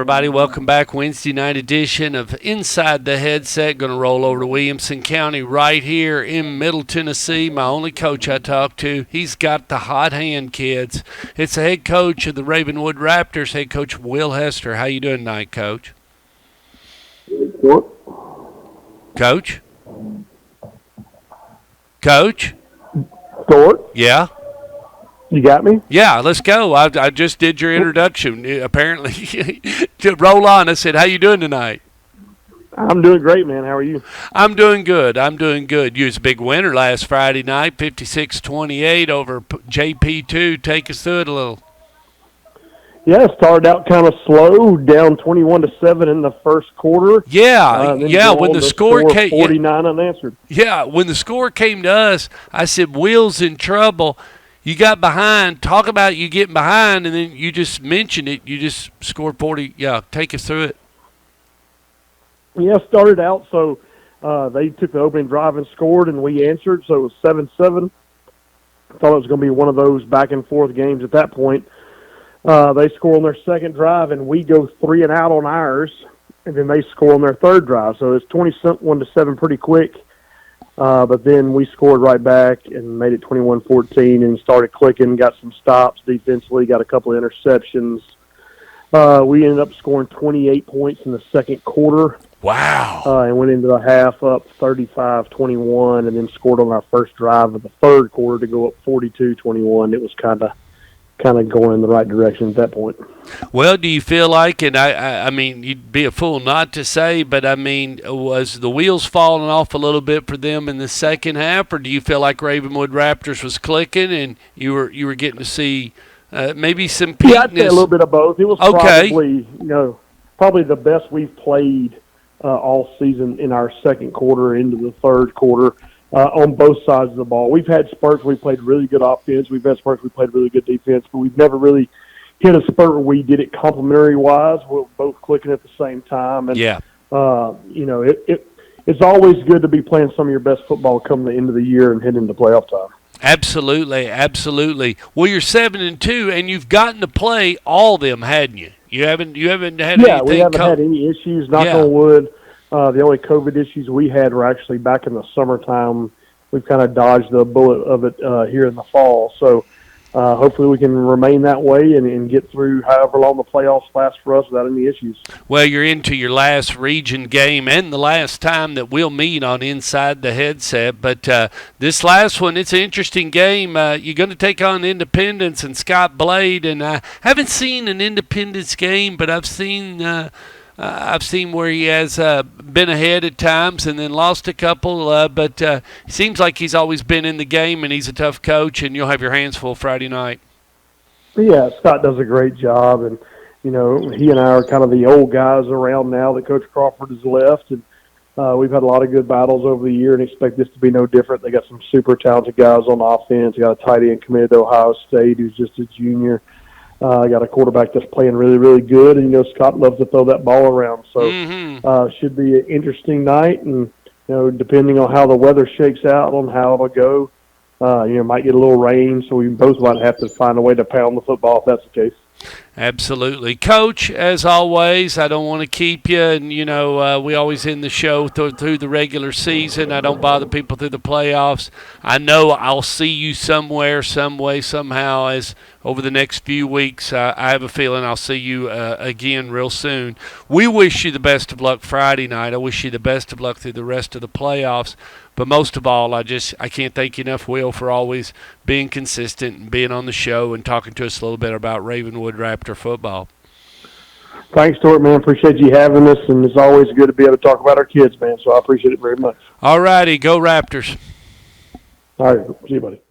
everybody. Welcome back. Wednesday night edition of Inside the Headset. Going to roll over to Williamson County right here in Middle Tennessee. My only coach I talked to, he's got the hot hand, kids. It's the head coach of the Ravenwood Raptors, head coach Will Hester. How you doing tonight, Coach? Coach? Coach? Stuart? Yeah? You got me? Yeah, let's go. I just did your introduction. Apparently, to roll on. I said, how you doing tonight? I'm doing great, man. How are you? I'm doing good. You was a big winner last Friday night, 56-28 over JP2. Take us through it a little. Yeah, it started out kind of slow, down 21-7 in the first quarter. Yeah. When the score came, 49 unanswered. Yeah, when the score came to us, I said, Will's in trouble. You got behind. Talk about you getting behind, and then you just mentioned it. You just scored 40. Yeah, take us through it. Yeah, started out, so they took the opening drive and scored, and we answered, so it was 7-7. I thought it was going to be one of those back-and-forth games at that point. They score on their second drive, and we go 3 and out on ours, and then they score on their third drive. So it's 21-7 pretty quick. But then we scored right back and made it 21-14 and started clicking, got some stops defensively, got a couple of interceptions. We ended up scoring 28 points in the second quarter. Wow. And went into the half up 35-21 and then scored on our first drive of the third quarter to go up 42-21. It was kind of going in the right direction at that point. Well, do you feel like, and I mean, you'd be a fool not to say, but I mean, was the wheels falling off a little bit for them in the second half, or do you feel like Ravenwood Raptors was clicking and you were getting to see maybe some peakness? Yeah, I'd say a little bit of both. It was probably the best we've played all season in our second quarter into the third quarter. On both sides of the ball. We've had spurts where we played really good offense. We've had spurts where we played really good defense, but we've never really hit a spurt where we did it complementary-wise. We're both clicking at the same time. And, yeah. It's always good to be playing some of your best football come the end of the year and heading into playoff time. Absolutely. Well, you're 7-2, and you've gotten to play all of them, hadn't you? You haven't had anything. Yeah, we haven't had any issues, knock on wood. The only COVID issues we had were actually back in the summertime. We've kind of dodged the bullet of it here in the fall. So hopefully we can remain that way and get through however long the playoffs last for us without any issues. Well, you're into your last region game and the last time that we'll meet on Inside the Headset. But this last one, it's an interesting game. You're going to take on Independence and Scott Blade. And I haven't seen an Independence game, but I've seen where he has been ahead at times and then lost a couple, but it seems like he's always been in the game, and he's a tough coach, and you'll have your hands full Friday night. Yeah, Scott does a great job, and, he and I are kind of the old guys around now that Coach Crawford has left, and we've had a lot of good battles over the year and expect this to be no different. They got some super talented guys on offense. They got a tight end committed to Ohio State who's just a junior. Got a quarterback that's playing really, really good, and Scott loves to throw that ball around. So should be an interesting night, and depending on how the weather shakes out on how it'll go, might get a little rain, so we both might have to find a way to pound the football if that's the case. Absolutely. Coach, as always, I don't want to keep you, and, we always end the show through the regular season. I don't bother people through the playoffs. I know I'll see you somewhere, some way, somehow, as over the next few weeks. I have a feeling I'll see you again real soon. We wish you the best of luck Friday night. I wish you the best of luck through the rest of the playoffs. But most of all, I can't thank you enough, Will, for always being consistent and being on the show and talking to us a little bit about Ravenwood Raptor football. Thanks, Stuart, man. Appreciate you having us, and it's always good to be able to talk about our kids, man, so I appreciate it very much. All righty. Go Raptors. All right. See you, buddy.